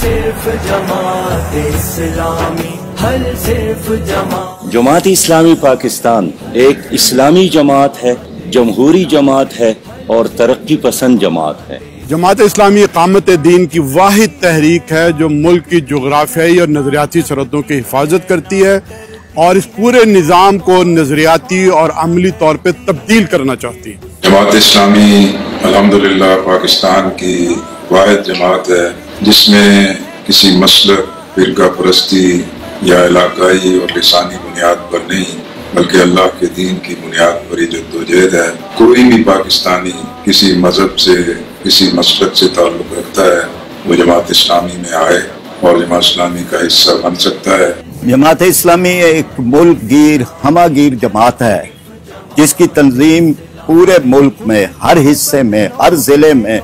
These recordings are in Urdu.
صرف جماعت اسلامی، ہر صرف جماعت۔ جماعت اسلامی پاکستان ایک اسلامی جماعت ہے، جمہوری جماعت ہے اور ترقی پسند جماعت ہے۔ جماعت اسلامی اقامت دین کی واحد تحریک ہے جو ملک کی جغرافیائی اور نظریاتی سرحدوں کی حفاظت کرتی ہے اور اس پورے نظام کو نظریاتی اور عملی طور پہ تبدیل کرنا چاہتی ہے۔ جماعت اسلامی الحمدللہ پاکستان کی واحد جماعت ہے جس میں کسی مسلک، فرقہ پرستی یا علاقائی اور لسانی بنیاد پر نہیں بلکہ اللہ کے دین کی بنیاد پر یہ جدوجہد ہے۔ کوئی بھی پاکستانی کسی مذہب سے، کسی مسلک سے تعلق رکھتا ہے وہ جماعت اسلامی میں آئے اور جماعت اسلامی کا حصہ بن سکتا ہے۔ جماعت اسلامی ایک ملک گیر، ہمہ گیر جماعت ہے جس کی تنظیم پورے ملک میں، ہر حصے میں، ہر ضلع میں،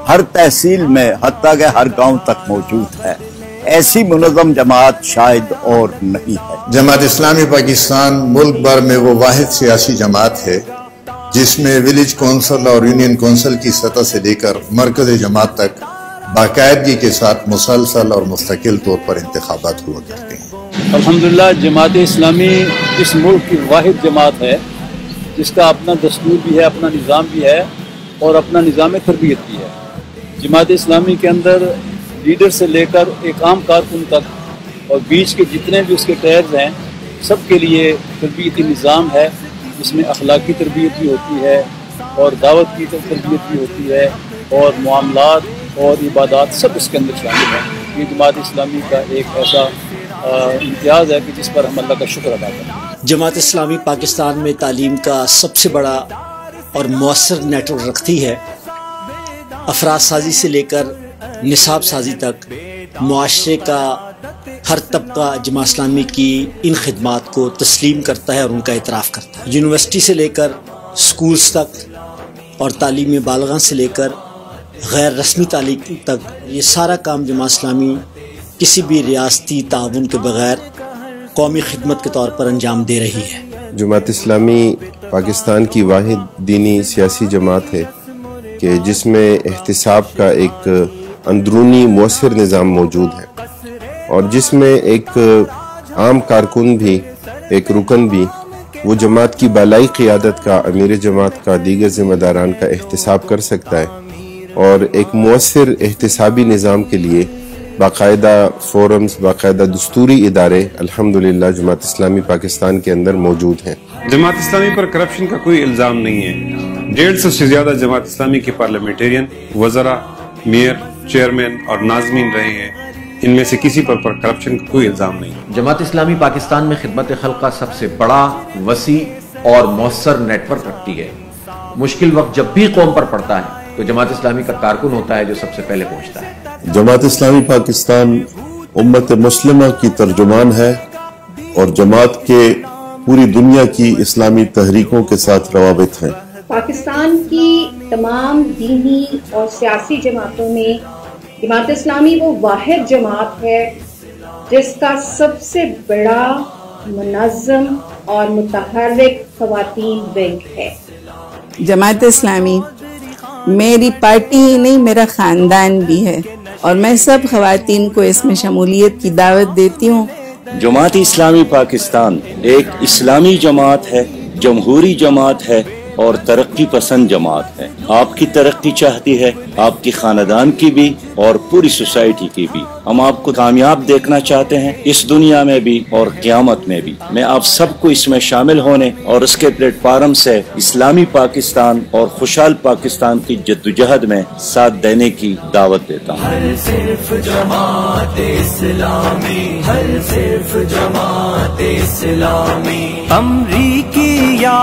ہر تحصیل میں، حتیٰ کہ ہر گاؤں تک موجود ہے۔ ایسی منظم جماعت شاید اور نہیں ہے۔ جماعت اسلامی پاکستان ملک بھر میں وہ واحد سیاسی جماعت ہے جس میں ولیج کونسل اور یونین کونسل کی سطح سے لے کر مرکز جماعت تک باقاعدگی کے ساتھ مسلسل اور مستقل طور پر انتخابات ہوا کرتے ہیں۔ الحمدللہ جماعت اسلامی اس ملک کی واحد جماعت ہے جس کا اپنا دستور بھی ہے، اپنا نظام بھی ہے اور اپنا نظام تربیت بھی ہے۔ جماعت اسلامی کے اندر لیڈر سے لے کر ایک عام کارکن تک اور بیچ کے جتنے بھی اس کے ٹائرز ہیں سب کے لیے تربیتی نظام ہے جس میں اخلاقی تربیت بھی ہوتی ہے اور دعوت کی تربیت بھی ہوتی ہے اور معاملات اور عبادات سب اس کے اندر شامل ہیں۔ یہ جماعت اسلامی کا ایک ایسا امتیاز ہے کہ جس پر ہم اللہ کا شکر ادا کرتے ہیں۔ جماعت اسلامی پاکستان میں تعلیم کا سب سے بڑا اور مؤثر نیٹ ورک رکھتی ہے۔ افراد سازی سے لے کر نصاب سازی تک معاشرے کا ہر طبقہ جماعت اسلامی کی ان خدمات کو تسلیم کرتا ہے اور ان کا اعتراف کرتا ہے۔ یونیورسٹی سے لے کر سکولز تک اور تعلیم بالغاں سے لے کر غیر رسمی تعلیم تک یہ سارا کام جماعت اسلامی کسی بھی ریاستی تعاون کے بغیر قومی خدمت کے طور پر انجام دے رہی ہے۔ جماعت اسلامی پاکستان کی واحد دینی سیاسی جماعت ہے کہ جس میں احتساب کا ایک اندرونی مؤثر نظام موجود ہے اور جس میں ایک عام کارکن بھی، ایک رکن بھی وہ جماعت کی بالائی قیادت کا، امیر جماعت کا، دیگر ذمہ داران کا احتساب کر سکتا ہے اور ایک مؤثر احتسابی نظام کے لیے باقاعدہ فورمز، باقاعدہ دستوری ادارے الحمدللہ جماعت اسلامی پاکستان کے اندر موجود ہیں۔ جماعت اسلامی پر کرپشن کا کوئی الزام نہیں ہے۔ 150 سے زیادہ جماعت اسلامی کے پارلیمنٹیرین، وزراء، میئر، چیئرمین اور ناظمین رہے ہیں، ان میں سے کسی پر کرپشن کا کوئی الزام نہیں۔ جماعت اسلامی پاکستان میں خدمت خلق کا سب سے بڑا، وسیع اور مؤثر نیٹ ورک رکھتی ہے۔ مشکل وقت جب بھی قوم پر پڑتا ہے تو جماعت اسلامی کا کارکن ہوتا ہے جو سب سے پہلے پہنچتا ہے۔ جماعت اسلامی پاکستان امت مسلمہ کی ترجمان ہے اور جماعت کے پوری دنیا کی اسلامی تحریکوں کے ساتھ روابط ہیں۔ پاکستان کی تمام دینی اور سیاسی جماعتوں میں جماعت اسلامی وہ واحد جماعت ہے جس کا سب سے بڑا، منظم اور متحرک خواتین ونگ ہے۔ جماعت اسلامی میری پارٹی ہی نہیں، میرا خاندان بھی ہے اور میں سب خواتین کو اس میں شمولیت کی دعوت دیتی ہوں۔ جماعت اسلامی پاکستان ایک اسلامی جماعت ہے، جمہوری جماعت ہے اور ترقی پسند جماعت ہے۔ آپ کی ترقی چاہتی ہے، آپ کی خاندان کی بھی اور پوری سوسائٹی کی بھی۔ ہم آپ کو کامیاب دیکھنا چاہتے ہیں اس دنیا میں بھی اور قیامت میں بھی۔ میں آپ سب کو اس میں شامل ہونے اور اس کے پلیٹ فارم سے اسلامی پاکستان اور خوشحال پاکستان کی جدوجہد میں ساتھ دینے کی دعوت دیتا ہوں۔ ہر صرف جماعت اسلامی، ہر صرف جماعت اسلامی، امریکی یا